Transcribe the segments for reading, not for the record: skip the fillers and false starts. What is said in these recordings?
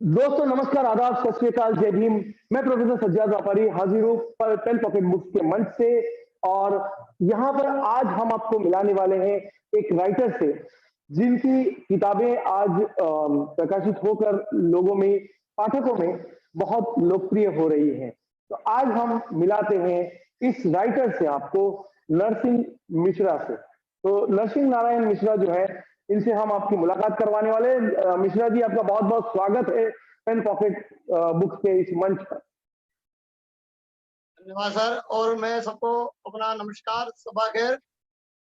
दोस्तों नमस्कार, आदाब, सत श्री अकाल, जय भीम। मैं प्रोफेसर सज्जाद व्यापारी हाजिर हूँ पर पेन पॉकेट बुक्स के मंच से। और यहाँ पर आज हम आपको मिलाने वाले हैं एक राइटर से जिनकी किताबें आज प्रकाशित होकर लोगों में, पाठकों में बहुत लोकप्रिय हो रही हैं। तो आज हम मिलाते हैं इस राइटर से आपको, नरसिंह मिश्रा से। तो नरसिंह नारायण मिश्रा जो है, इनसे हम आपकी मुलाकात करवाने वाले हैं। मिश्रा जी, आपका बहुत बहुत स्वागत है पेन पॉकेट बुक्स के इस मंच पर। धन्यवाद सर। और मैं सबको अपना नमस्कार, सबा खैर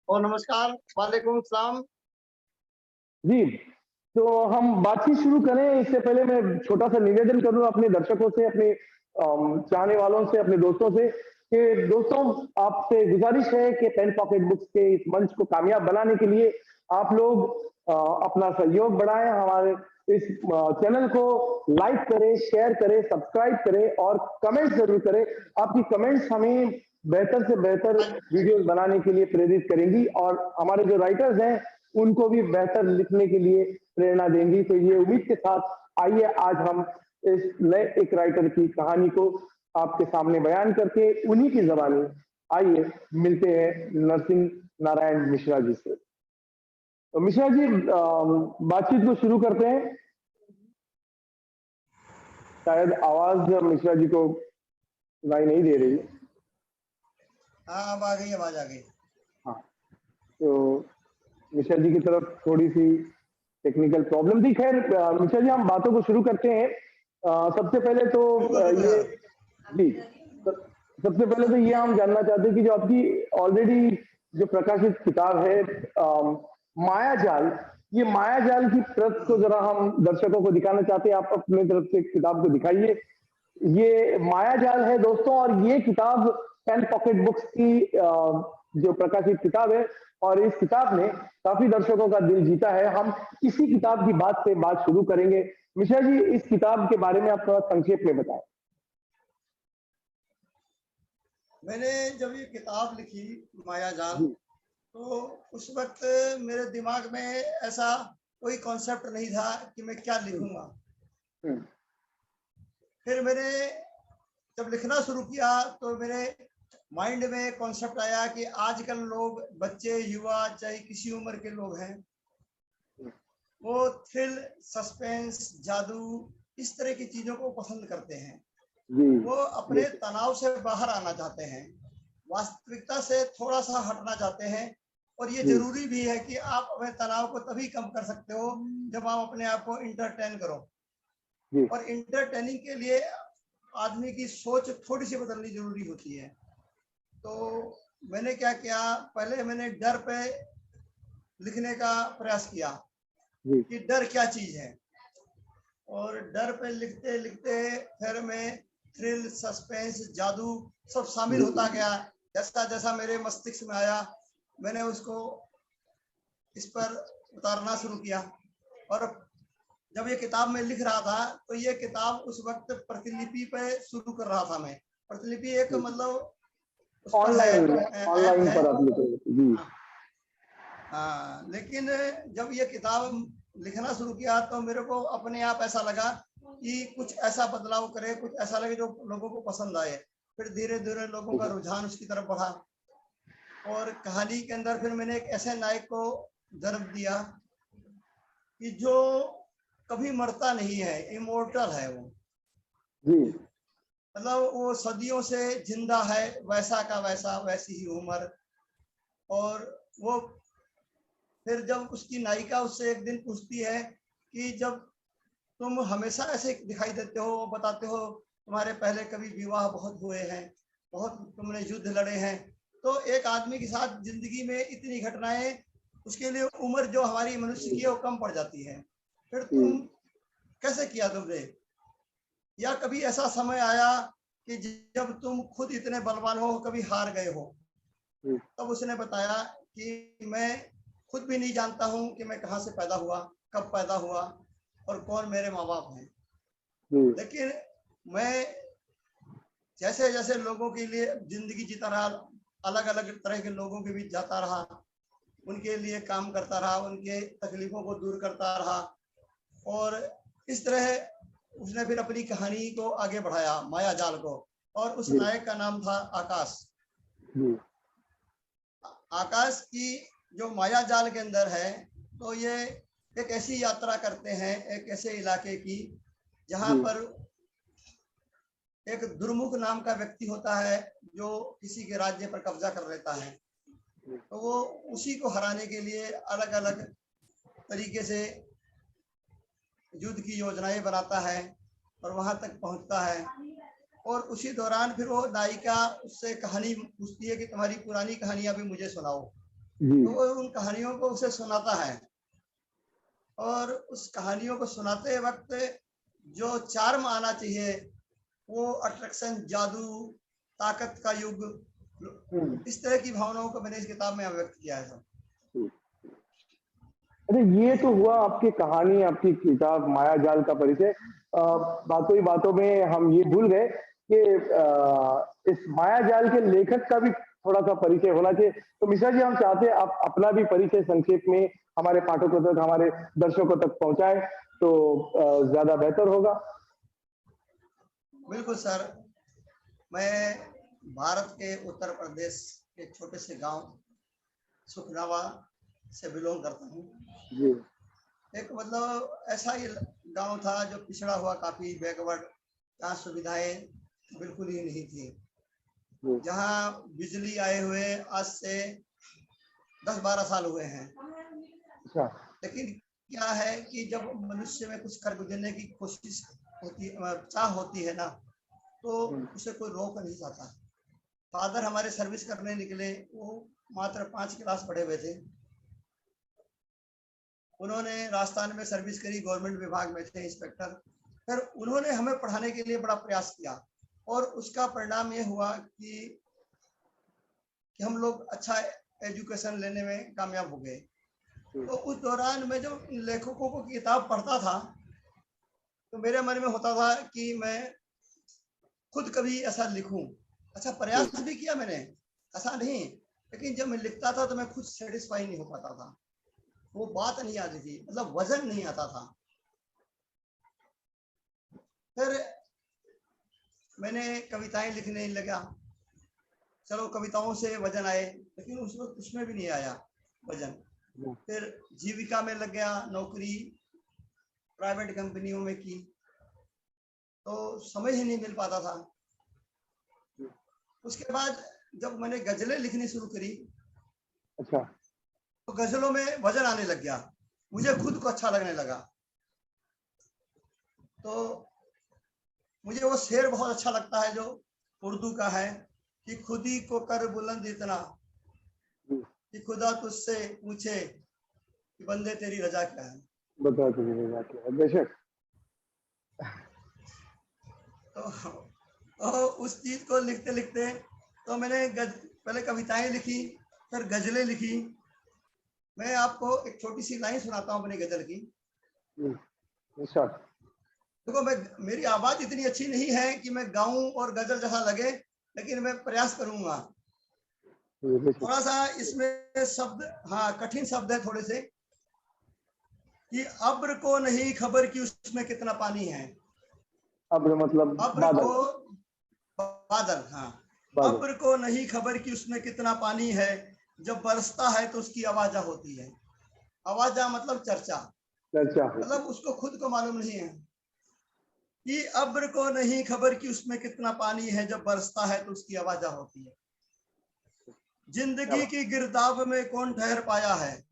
और नमस्कार, वालेकुम सलाम जी, तो हम बातचीत शुरू करें इससे पहले मैं छोटा सा निवेदन करूं अपने दर्शकों से, अपने चाहने वालों से, अपने दोस्तों से कि दोस्तों, आपसे गुजारिश है कि पेन पॉकेट बुक्स के इस मंच को कामयाब बनाने के लिए आप लोग अपना सहयोग बढ़ाएं। हमारे इस चैनल को लाइक करें, शेयर करें, सब्सक्राइब करें और कमेंट जरूर करें। आपकी कमेंट्स हमें बेहतर से बेहतर वीडियोस बनाने के लिए प्रेरित करेंगी और हमारे जो राइटर्स हैं उनको भी बेहतर लिखने के लिए प्रेरणा देंगी। तो ये उम्मीद के साथ आइए आज हम इस नए एक राइटर की कहानी को आपके सामने बयान करके उन्हीं की जबानी आइए मिलते हैं नरसिंह नारायण मिश्रा जी से। तो मिश्रा जी, बातचीत को शुरू करते हैं। शायद आवाज मिश्रा जी को सुनाई नहीं दे रही है। हाँ, अब आ गई, आवाज आ गई। हाँ, तो मिश्रा जी की तरफ थोड़ी सी टेक्निकल प्रॉब्लम थी। खैर मिश्रा जी, हम बातों को शुरू करते हैं। सबसे पहले तो ये जी, सबसे पहले तो ये हम जानना चाहते हैं कि जो आपकी ऑलरेडी जो प्रकाशित किताब है मायाजाल, ये मायाजाल की प्रत को जरा हम दर्शकों को दिखाना चाहते हैं। आप अपने तरफ से किताब को दिखाइए। ये मायाजाल है दोस्तों, और ये किताब पेन पॉकेट बुक्स की जो प्रकाशित किताब है, और इस किताब ने काफी दर्शकों का दिल जीता है। हम इसी किताब की बात से बात शुरू करेंगे। मिश्रा जी, इस किताब के बारे में आप थोड़ा संक्षेप में बताएं। मैंने जब ये किताब लिखी मायाजाल, तो उस वक्त मेरे दिमाग में ऐसा कोई कॉन्सेप्ट नहीं था कि मैं क्या लिखूंगा। फिर मैंने जब लिखना शुरू किया तो मेरे माइंड में कॉन्सेप्ट आया कि आजकल लोग, बच्चे, युवा, चाहे किसी उम्र के लोग हैं, वो थ्रिल, सस्पेंस, जादू, इस तरह की चीजों को पसंद करते हैं। वो अपने तनाव से बाहर आना चाहते हैं, वास्तविकता से थोड़ा सा हटना चाहते हैं। और ये जरूरी भी है कि आप अपने तनाव को तभी कम कर सकते हो जब आप अपने आप को इंटरटेन करो। और इंटरटेनिंग के लिए आदमी की सोच थोड़ी सी बदलनी जरूरी होती है। तो मैंने क्या किया, पहले मैंने डर पे लिखने का प्रयास किया कि डर क्या चीज है। और डर पे लिखते लिखते फिर मैं थ्रिल, सस्पेंस, जादू सब शामिल होता गया। जैसा जैसा मेरे मस्तिष्क में आया, मैंने उसको इस पर उतारना शुरू किया। और जब ये किताब मैं लिख रहा था तो ये किताब उस वक्त प्रतिलिपि पे शुरू कर रहा था मैं। प्रतिलिपि एक मतलब ऑनलाइन पर आप लिख रहे हैं। हाँ, लेकिन जब ये किताब लिखना शुरू किया तो मेरे को अपने आप ऐसा लगा कि कुछ ऐसा बदलाव करे, कुछ ऐसा लगे जो लोगों को पसंद आए। फिर धीरे धीरे लोगों का रुझान उसकी तरफ बढ़ा और कहानी के अंदर फिर मैंने एक ऐसे नायक को जन्म दिया कि जो कभी मरता नहीं है, इमोर्टल है वो। मतलब वो सदियों से जिंदा है, वैसा का वैसा, वैसी ही उम्र। और वो फिर जब उसकी नायिका उससे एक दिन पूछती है कि जब तुम हमेशा ऐसे दिखाई देते हो, वो बताते हो तुम्हारे पहले कभी विवाह बहुत हुए हैं, बहुत तुमने युद्ध लड़े हैं, तो एक आदमी के साथ जिंदगी में इतनी घटनाएं, उसके लिए उम्र जो हमारी मनुष्य की है वो कम पड़ जाती है। फिर तुम कैसे किया तुमने, या कभी ऐसा समय आया कि जब तुम खुद इतने बलवान हो, कभी हार गए हो? तब उसने बताया कि मैं खुद भी नहीं जानता हूं कि मैं कहां से पैदा हुआ, कब पैदा हुआ और कौन मेरे माँ बाप हैं। लेकिन मैं जैसे जैसे लोगों के लिए जिंदगी जीता रहा, अलग अलग तरह के लोगों के बीच जाता रहा, उनके लिए काम करता रहा, उनके तकलीफों को दूर करता रहा। और इस तरह उसने फिर अपनी कहानी को आगे बढ़ाया, माया जाल को, और उस जी। नायक का नाम था आकाश। जी। आकाश की जो माया जाल के अंदर है, तो ये एक ऐसी यात्रा करते हैं एक ऐसे इलाके की जहां जी। पर एक दुर्मुख नाम का व्यक्ति होता है जो किसी के राज्य पर कब्जा कर लेता है। तो वो उसी को हराने के लिए अलग अलग तरीके से युद्ध की योजनाएं बनाता है और वहां तक पहुंचता है। और उसी दौरान फिर वो नायिका उससे कहानी पूछती है कि तुम्हारी पुरानी कहानियां भी मुझे सुनाओ। जी। तो वो उन कहानियों को उसे सुनाता है, और उस कहानियों को सुनाते वक्त जो चार्म आना चाहिए, वो अट्रैक्शन, जादू, ताकत का युग, इस तरह की भावनाओं को मैंने इस किताब में व्यक्त किया है। अरे ये तो हुआ आपकी कहानी, आपकी किताब माया जाल का परिचय। बातों ही बातों में हम ये भूल गए कि इस माया जाल के लेखक का भी थोड़ा सा परिचय होना चाहिए। तो मिश्रा जी, हम चाहते हैं आप अपना भी परिचय संक्षेप में हमारे पाठकों तक, हमारे दर्शकों तक पहुंचाएं तो ज्यादा बेहतर होगा। बिल्कुल सर, मैं भारत के उत्तर प्रदेश के एक छोटे से गांव सुखनावा से बिलोंग करता हूँ। जी। एक मतलब ऐसा ही गांव था जो पिछड़ा हुआ, काफी बैकवर्ड, जहाँ सुविधाएं बिल्कुल ही नहीं थी, जहाँ बिजली आए हुए आज से 10-12 साल हुए हैं। अच्छा। लेकिन क्या है कि जब मनुष्य में कुछ कर गुजरने की कोशिश होती, चाह होती है ना, तो उसे कोई रोक नहीं पाता। फादर हमारे सर्विस करने निकले, वो मात्र 5 क्लास पढ़े हुए थे। उन्होंने राजस्थान में सर्विस करी, गवर्नमेंट विभाग में थे इंस्पेक्टर। फिर उन्होंने हमें पढ़ाने के लिए बड़ा प्रयास किया, और उसका परिणाम ये हुआ कि हम लोग अच्छा एजुकेशन लेने में कामयाब हो गए। तो उस दौरान मैं जब इन लेखकों को किताब पढ़ता था, तो मेरे मन में होता था कि मैं खुद कभी ऐसा लिखूं। अच्छा, प्रयास भी किया मैंने, ऐसा नहीं, लेकिन जब मैं लिखता था तो मैं खुद सेटिस्फाई नहीं हो पाता था, वो बात नहीं आती थी, मतलब वजन नहीं आता था। फिर मैंने कविताएं लिखने लगा। चलो, कविताओं से वजन आए, लेकिन उसमें भी नहीं आया वजन। फिर जीविका में लग गया, नौकरी प्राइवेट कंपनियों में की, तो समय ही नहीं मिल पाता था। उसके बाद जब मैंने गजलें लिखनी शुरू करी, अच्छा, तो गजलों में वजन आने लग गया, मुझे खुद को अच्छा लगने लगा। तो मुझे वो शेर बहुत अच्छा लगता है जो उर्दू का है कि खुद ही को कर बुलंद इतना कि खुदा तुझसे पूछे कि बंदे तेरी रजा क्या है। बताओ तेरी रजा क्या है। बेशक। तो उस चीज को लिखते लिखते तो मैंने पहले कविताएं लिखी, फिर गजलें लिखी। मैं आपको एक छोटी सी लाइन सुनाता हूँ अपनी गजल की। देखो, मेरी आवाज इतनी अच्छी नहीं है कि मैं गाऊं और गजल जैसा लगे, लेकिन मैं प्रयास करूंगा। थोड़ा सा इसमें शब्द, हाँ, कठिन शब्द है थोड़े से, कि अब्र को नहीं खबर कि उसमें कितना पानी है। अब्र मतलब अब्र बादल। को, बादल, हाँ। बादल। अब्र को नहीं खबर कि उसमें कितना पानी है, जब बरसता है तो उसकी आवाजा होती है। आवाजा मतलब चर्चा, चर्चा मतलब उसको खुद को मालूम नहीं है कि अब्र को नहीं खबर कि उसमें कितना पानी है, जब बरसता है तो उसकी आवाजा होती है। जिंदगी की गिरदाव में कौन ठहर पाया है,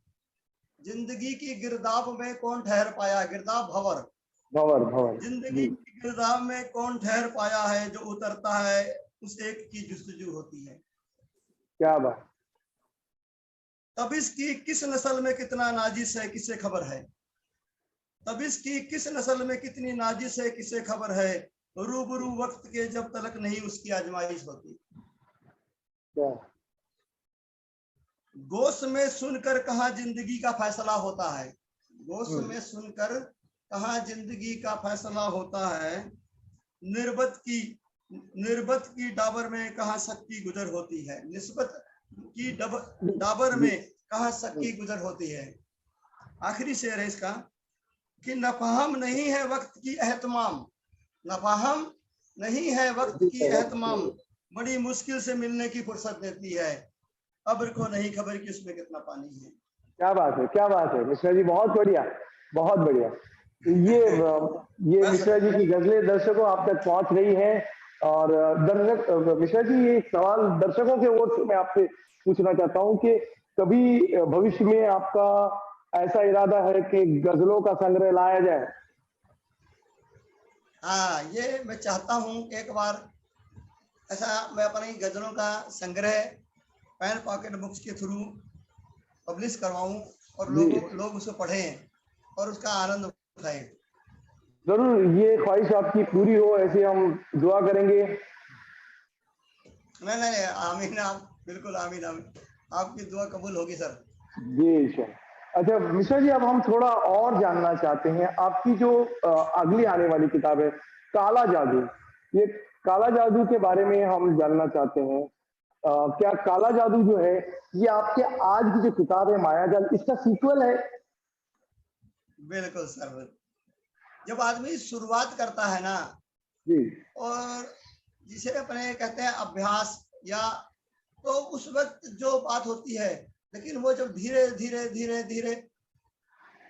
जिंदगी की गिरदाव में कौन ठहर पाया, गिरदाव भंवर, भंवर, भंवर। जिंदगी की गिरदाव में कौन ठहर पाया है, जो उतरता है उस एक की जुस्तजू होती है। क्या बात। तब इसकी किस नस्ल में कितना नाजिश है, किसे खबर है। तब इसकी किस नस्ल में कितनी नाजिश है, किसे खबर है। रूबरू वक्त के जब तलक नहीं उसकी आजमाइश होती। क्या। गोश में सुनकर कहाँ जिंदगी का फैसला होता है, गोश में सुनकर कहाँ जिंदगी का फैसला होता है। निर्बत की डाबर में कहाँ शक की गुजर होती है, निस्बत की डाबर में कहाँ शक की गुजर होती है। आखिरी शेर है इसका कि नफहम नहीं है वक्त की एहतमाम, नफाहम नहीं है वक्त की एहतमाम, बड़ी मुश्किल से मिलने की फुर्सत देती है, अब्र को नहीं खबर कि उसमें कितना पानी है। क्या बात है, क्या बात है मिश्रा जी, बहुत बढ़िया, बहुत बढ़िया। ये बस मिश्रा जी की गजलें दर्शकों आप तक पहुंच रही हैं। और दर्शक मिश्रा जी, ये एक सवाल दर्शकों के ओर से मैं आपसे पूछना चाहता हूं कि कभी भविष्य में आपका ऐसा इरादा है कि गजलों का संग्रह लाया जाए? हाँ, ये मैं चाहता हूँ कि एक बार ऐसा मैं अपनी गजलों का संग्रह पेन पॉकेट बुक्स के थ्रू पब्लिश करवाऊं और जी लोग उसे पढ़ें और उसका आनंद उठाएं। जरूर, ये ख्वाहिश आपकी पूरी हो ऐसे हम दुआ करेंगे। नहीं नहीं, आमीन, आप बिल्कुल आमीन आमीन, आपकी दुआ कबूल होगी सर। जी सर। अच्छा मिश्रा जी, अब हम थोड़ा और जानना चाहते हैं आपकी जो अगली आने वाली किताब है काला जादू, ये काला जादू के बारे में हम जानना चाहते हैं। क्या काला जादू जो है ये आपके आज की जो किताब है मायाजाल, इसका सीक्वल है? बिल्कुल सर, जब आदमी शुरुआत करता है ना, जी और जिसे अपने कहते हैं अभ्यास, या तो उस वक्त जो बात होती है, लेकिन वो जब धीरे धीरे धीरे धीरे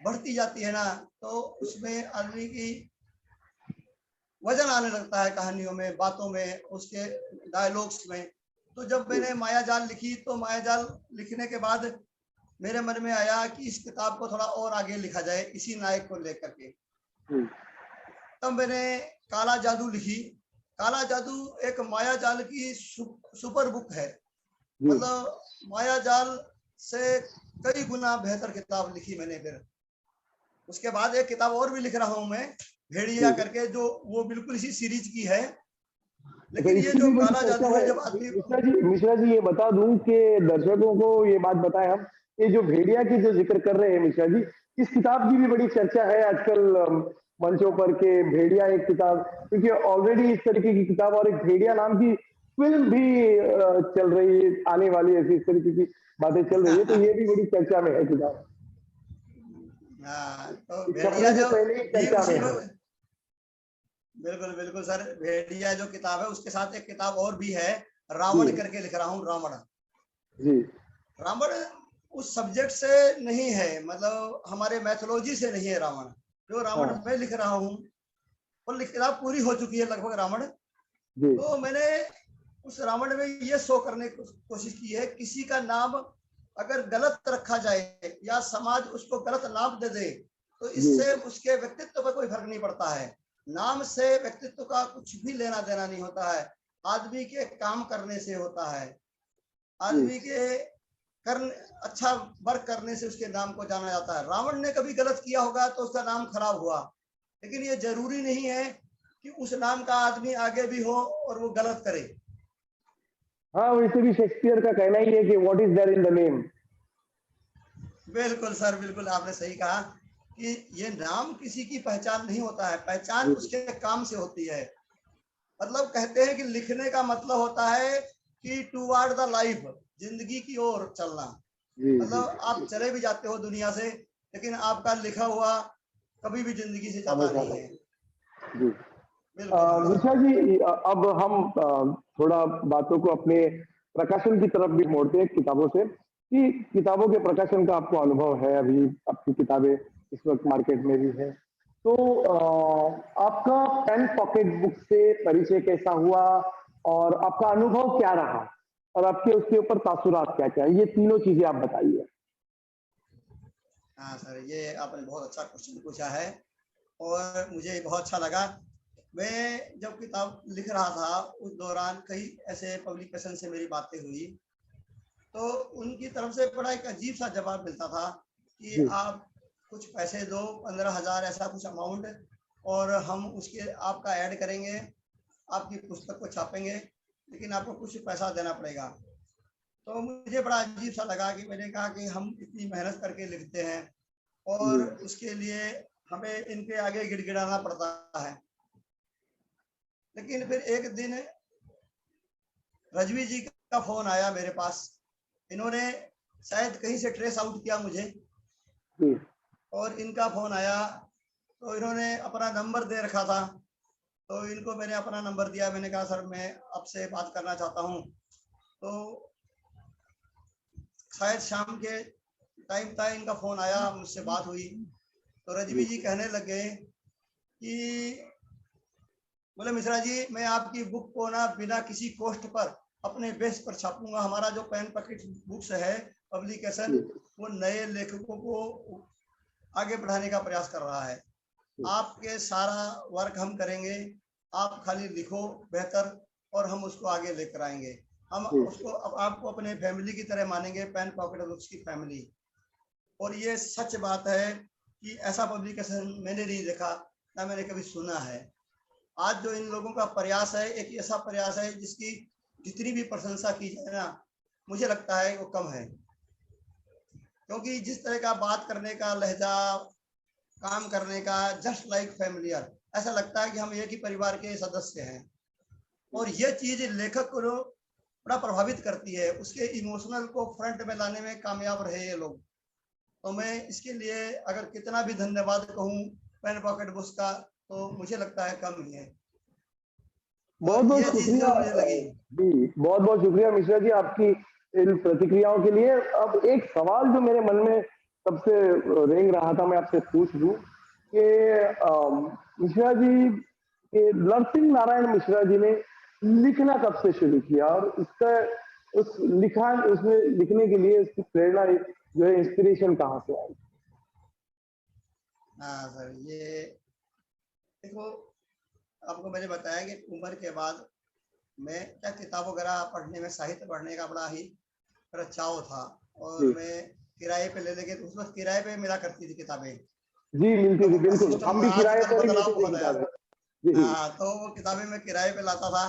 बढ़ती जाती है ना, तो उसमें आदमी की वजन आने लगता है, कहानियों में, बातों में, उसके डायलॉग्स में। तो जब मैंने मायाजाल लिखी, तो मायाजाल लिखने के बाद मेरे मन में आया कि इस किताब को थोड़ा और आगे लिखा जाए इसी नायक को लेकर के। तब मैंने काला जादू लिखी। काला जादू एक मायाजाल की सुपर बुक है, मतलब मायाजाल से कई गुना बेहतर किताब लिखी मैंने। फिर उसके बाद एक किताब और भी लिख रहा हूं मैं, भेड़िया करके, जो वो बिल्कुल इसी सीरीज की है। लेकिन ये इसकी जो भी बड़ी काला चर्चा जादू है। है, जब आदमी मिश्रा जी ये बता दूं कि दर्शकों को ये बात बताएं हम, ये जो भेड़िया की जो जिक्र कर रहे हैं मिश्रा जी, इस किताब की भी बड़ी चर्चा है आजकल मंचों पर के भेड़िया एक किताब, क्योंकि ऑलरेडी इस तरीके की किताब और एक भेड़िया नाम की फिल्म भी चल रही है, आने वाली ऐसी इस तरीके की बातें चल रही है, तो ये भी बड़ी चर्चा में है किताब। हाँ, तो भेड़िया छपने से जो पहले ही भी चर्चा में उसी है। में, बिल्कुल बिल्कुल सर, भेड़िया जो किताब है उसके साथ एक किताब और भी है, जी रावण करके लिख रहा हूँ, रावण। जी रावण उस सब्जेक्ट से नहीं है, मतलब हमारे मैथोलॉजी से नहीं है रावण। जो रावण हाँ मैं लिख रहा हूँ वो किताब पूरी हो चुकी है लगभग, रावण। जी तो मैंने उस रावण में ये शो करने की कोशिश की है, किसी का नाम अगर गलत रखा जाए या समाज उसको गलत नाम दे दे, तो जी इससे उसके व्यक्तित्व पर कोई फर्क नहीं पड़ता है। नाम से व्यक्तित्व का कुछ भी लेना देना नहीं होता है, आदमी के काम करने से होता है। जी आदमी के कर्म, अच्छा वर्क करने से उसके नाम को जाना जाता है। रावण ने कभी गलत किया होगा तो उसका नाम खराब हुआ, लेकिन ये जरूरी नहीं है कि उस नाम का आदमी आगे भी हो और वो गलत करे। हाँ, वैसे भी शेक्सपियर का कहना ही है कि what is there in the name. बिल्कुल सर, बिल्कुल आपने सही कहा कि ये नाम किसी की पहचान नहीं होता है, पहचान उसके काम से होती है। मतलब कहते हैं कि लिखने का मतलब होता है कि टूवर्ड द लाइफ, जिंदगी की ओर चलना। जी जी मतलब आप चले भी जाते हो दुनिया से, लेकिन आपका लिखा हुआ कभी भी जिंदगी से जाता हमेशा नहीं है। जी। बिल्कुल सर। निशा जी, अब हम थोड़ा बातों को अपने प्रकाशन की तरफ भी मोड़ते हैं किताबों से, कि किताबों के प्रकाशन का आपको अनुभव है, अभी आपकी किताबें इस वक्त मार्केट में भी है, तो आपका पेन पॉकेट बुक से परिचय कैसा हुआ और आपका अनुभव क्या रहा और आपके उसके ऊपर तासुरात क्या क्या, ये तीनों चीजें आप बताइए। हाँ सर, ये आपने बहुत अच्छा क्वेश्चन पूछा है और मुझे बहुत अच्छा लगा। मैं जब किताब लिख रहा था उस दौरान कई ऐसे पब्लिकेशन से मेरी बातें हुई, तो उनकी तरफ से बड़ा एक अजीब सा जवाब मिलता था कि जी आप कुछ पैसे दो, 15,000 ऐसा कुछ अमाउंट, और हम उसके आपका ऐड करेंगे, आपकी पुस्तक को छापेंगे, लेकिन आपको कुछ पैसा देना पड़ेगा। तो मुझे बड़ा अजीब सा लगा कि मैंने कहा कि हम इतनी मेहनत करके लिखते हैं जी और उसके लिए हमें इनके आगे गिड़गिड़ाना पड़ता है। लेकिन फिर एक दिन रजवी जी का फोन आया मेरे पास। इन्होंने शायद कहीं से ट्रेस आउट किया मुझे जी और इनका फोन आया, तो इन्होंने अपना नंबर दे रखा था। तो इनको मैंने अपना नंबर दिया, मैंने कहा सर मैं आपसे बात करना चाहता हूँ। तो शायद शाम के टाइम था, इनका फोन आया, मुझसे बात हुई। तो रजवी जी कहने लगे कि बोले मिश्रा जी, मैं आपकी बुक को ना बिना किसी कॉस्ट पर अपने बेस पर छापूंगा। हमारा जो पेन पॉकेट बुक्स है पब्लिकेशन, वो नए लेखकों को आगे बढ़ाने का प्रयास कर रहा है। आपके सारा वर्क हम करेंगे, आप खाली लिखो बेहतर, और हम उसको आगे लेकर आएंगे। हम उसको आपको अपने फैमिली की तरह मानेंगे, पेन पॉकेट बुक्स की फैमिली। और ये सच बात है कि ऐसा पब्लिकेशन मैंने नहीं देखा, ना मैंने कभी सुना है। आज जो इन लोगों का प्रयास है, एक ऐसा प्रयास है जिसकी जितनी भी प्रशंसा की जाए ना, मुझे लगता है वो कम है। क्योंकि जिस तरह का बात करने का लहजा, काम करने का, जस्ट लाइक फैमिलियर, ऐसा लगता है कि हम एक ही परिवार के सदस्य हैं। और ये चीज लेखक को बड़ा प्रभावित करती है, उसके इमोशनल को फ्रंट में लाने में कामयाब रहे ये लोग। तो मैं इसके लिए अगर कितना भी धन्यवाद कहूँ पेन पॉकेट बुक्स का, तो मुझे लगता है कम ही है। बहुत बहुत ये चीज शुक्रिया जो मुझे लगी जी, बहुत बहुत शुक्रिया मिश्रा जी आपकी इन प्रतिक्रियाओं के लिए। अब एक सवाल जो मेरे मन में सबसे रेंग रहा था, मैं आपसे पूछ लूं कि मिश्रा जी के नरसिंह नारायण मिश्रा जी ने लिखना कब से शुरू किया, और उसका उस लिखान उसमें लिखने के लिए उसकी प्रेरणा जो है, इंस्पिरेशन कहाँ से आई? हाँ सर, ये देखो, आपको मैंने बताया कि उम्र के बाद मैं क्या किताब वगैरह पढ़ने में, साहित्य पढ़ने का बड़ा ही मेरा चाव था। और जी मैं किराए पे ले लेके, उस वक्त किराए पे मिला करती थी किताबें। जी, मिलती थी, तो बिल्कुल हम सिस्टम भी किराए आजकल पर ही बदलाव लेते थे बहुत आया। किताबें। जी हाँ, तो वो किताबें मैं किराए पे लाता था,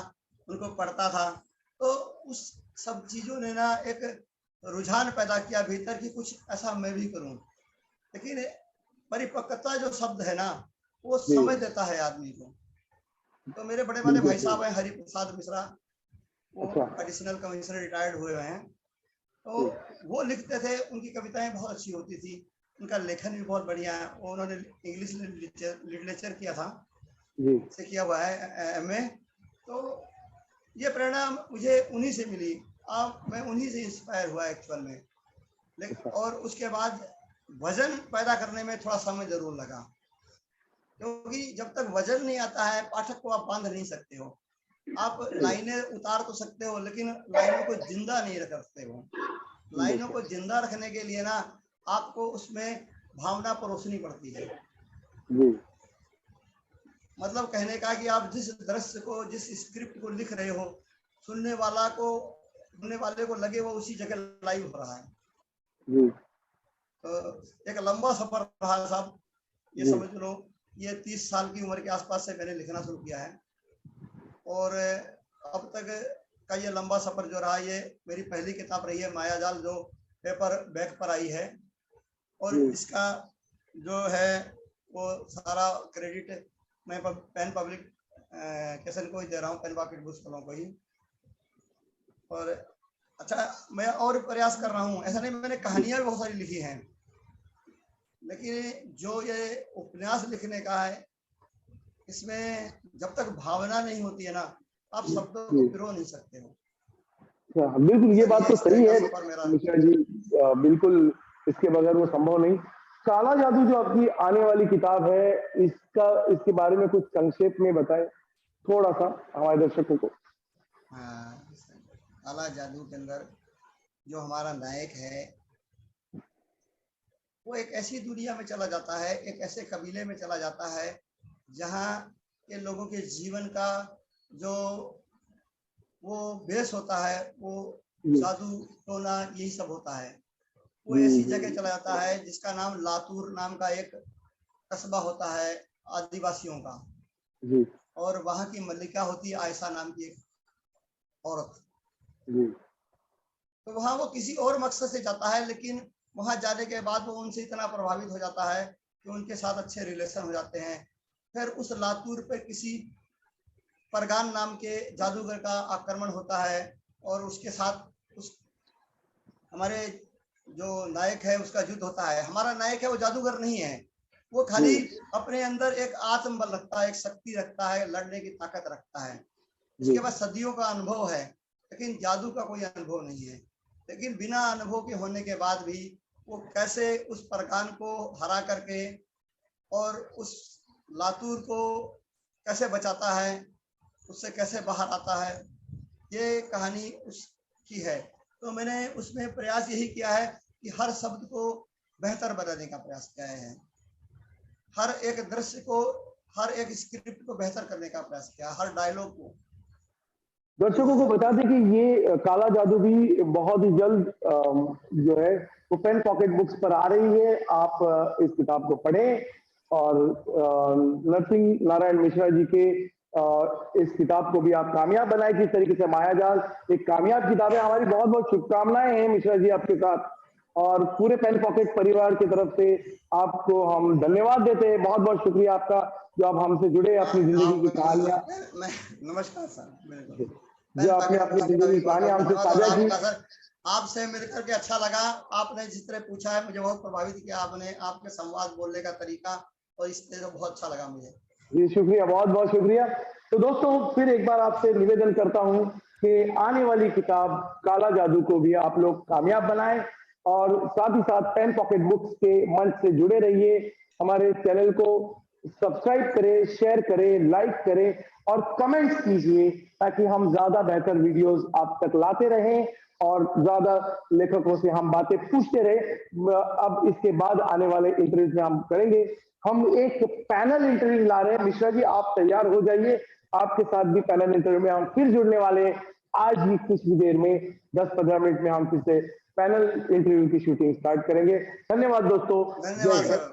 उनको पढ़ता था। तो उस सब चीजों ने ना एक रुझान पैदा किया भीतर की कुछ ऐसा मैं भी करूं। लेकिन परिपक्वता जो शब्द है ना, वो जी, समझ देता है आदमी को। तो मेरे बड़े वाले बिल्कुल भाई सही। साहब हैं हरि प्रसाद मिश्रा, वो अच्छा एडिशनल कमिश्नर रिटायर्ड हुए हैं। तो जी वो लिखते थे, उनकी कविताएं बहुत अच्छी होती थी, उनका लेखन भी बहुत बढ़िया है। वो उन्होंने इंग्लिश लिटरेचर किया था, जी से किया हुआ है एमए। तो ये प्रेरणा मुझे उन्हीं से मिली। अब मैं उन्हीं से इंस्पायर हुआ एक्चुअल में। लेकिन अच्छा और उसके बाद वजन पैदा करने में थोड़ा समय जरूर लगा, क्योंकि जब तक वजन नहीं आता है, पाठक को आप बांध नहीं सकते हो। आप लाइनें उतार तो सकते हो, लेकिन लाइनों को जिंदा नहीं रख सकते हो। लाइनों को जिंदा रखने के लिए ना, आपको उसमें भावना परोसनी पड़ती है। जी मतलब कहने का कि आप जिस दृश्य को, जिस स्क्रिप्ट को लिख रहे हो, सुनने वाले को लगे वो उसी जगह लाइव हो रहा है। जी तो एक लंबा सफर रहा साहब, ये जी समझ लो। ये 30 साल की उम्र के आसपास से मैंने लिखना शुरू किया है, और अब तक का ये लंबा सफर जो रहा, ये मेरी पहली किताब रही है मायाजाल, जो पेपर बैक पर आई है। और जी इसका जो है वो सारा क्रेडिट मैं पेन पब्लिक केशन को ही दे रहा हूँ, पेन पॉकेट बुक्स वालों को ही। और अच्छा, मैं और प्रयास कर रहा हूँ, ऐसा नहीं, मैंने कहानियां भी बहुत सारी लिखी हैं, लेकिन जो ये उपन्यास लिखने का है, इसमें जब तक भावना नहीं होती है ना, आप शब्दों को जी पिरो नहीं सकते हो। हाँ, बिल्कुल ये सर, बात ये तो इस तरह सही का है सफर मेरा। मिश्रा जी। बिल्कुल इसके बगैर वो संभव नहीं। काला जादू जो आपकी आने वाली किताब है, इसका इसके बारे में कुछ संक्षेप में बताएं थोड़ा सा हमारे दर्शकों को। हाँ, काला जादू के अंदर जो हमारा नायक है, वो एक ऐसी दुनिया में चला जाता है, एक ऐसे कबीले में चला जाता है जहाँ के लोगों के जीवन का जो वो बेस होता है, वो जी जादू टोना यही सब होता है। वो जी ऐसी जी जगह चला जाता है जिसका नाम लातूर नाम का एक कस्बा होता है आदिवासियों का। जी और वहाँ की मल्लिका होती है आयशा नाम की एक औरत। जी तो वहाँ वो किसी और मकसद से जाता है, लेकिन वहाँ जाने के बाद वो उनसे इतना प्रभावित हो जाता है कि उनके साथ अच्छे रिलेशन हो जाते हैं। फिर उस लातूर पे किसी परगान नाम के जादूगर का आक्रमण होता है, और उसके साथ उस हमारे जो नायक है उसका युद्ध होता है। हमारा नायक है वो जादूगर नहीं है, वो खाली अपने अंदर एक आत्मबल रखता है, एक शक्ति रखता है, लड़ने की ताकत रखता है। इसके बाद सदियों का अनुभव है, लेकिन जादू का कोई अनुभव नहीं है। लेकिन बिना अनुभव के होने के बाद भी वो कैसे उस परगान को हरा करके और उस लातूर को कैसे बचाता है, उससे कैसे बाहर आता है, ये कहानी उसकी है। तो मैंने उसमें प्रयास यही किया है कि हर शब्द को बेहतर बनाने का प्रयास किया है, हर एक दृश्य को, हर एक स्क्रिप्ट को बेहतर करने का प्रयास किया, हर डायलॉग को। दर्शकों को बता दें कि ये काला जादू भी बहुत ही जल्द जो है वो पेन पॉकेट बुक्स पर आ रही है। आप इस किताब को पढ़ें और नरसिंह नारायण मिश्रा जी के इस किताब को भी आप कामयाब बनाएं। जिस तरीके से मायाजाल एक कामयाब किताब है, हमारी बहुत बहुत शुभकामनाएं हैं मिश्रा जी आपके साथ, और पूरे पेन पॉकेट परिवार की तरफ से आपको हम धन्यवाद देते हैं। बहुत बहुत शुक्रिया आपका जो आप हमसे जुड़े, अपनी जिंदगी की कहानियां, नमस्कार सर, जो आपने अपनी जिंदगी की कहानियां हमसे साझा की। आपसे मिलकर के अच्छा लगा। आपने जिस तरह पूछा है मुझे बहुत प्रभावित किया, आपने आपके संवाद बोलने का तरीका, और इस तरह बहुत अच्छा लगा मुझे। जी शुक्रिया, बहुत बहुत शुक्रिया। तो दोस्तों फिर एक बार आपसे निवेदन करता हूं कि आने वाली किताब काला जादू को भी आप लोग कामयाब बनाएं, और साथ ही साथ पेन पॉकेट बुक्स के मंच से जुड़े रहिए। हमारे चैनल को सब्सक्राइब करें, शेयर करें, लाइक करें और कमेंट्स कीजिए, ताकि हम ज्यादा बेहतर वीडियोस आप तक लाते रहें और ज्यादा लेखकों से हम बातें पूछते रहे। अब इसके बाद आने वाले इंटरव्यूज में हम करेंगे, हम एक पैनल इंटरव्यू ला रहे हैं। मिश्रा जी आप तैयार हो जाइए, आपके साथ भी पैनल इंटरव्यू में हम फिर जुड़ने वाले हैं। आज ही कुछ ही देर में 10-15 मिनट में हम फिर से पैनल इंटरव्यू की शूटिंग स्टार्ट करेंगे। धन्यवाद दोस्तों, धन्यवाद सर।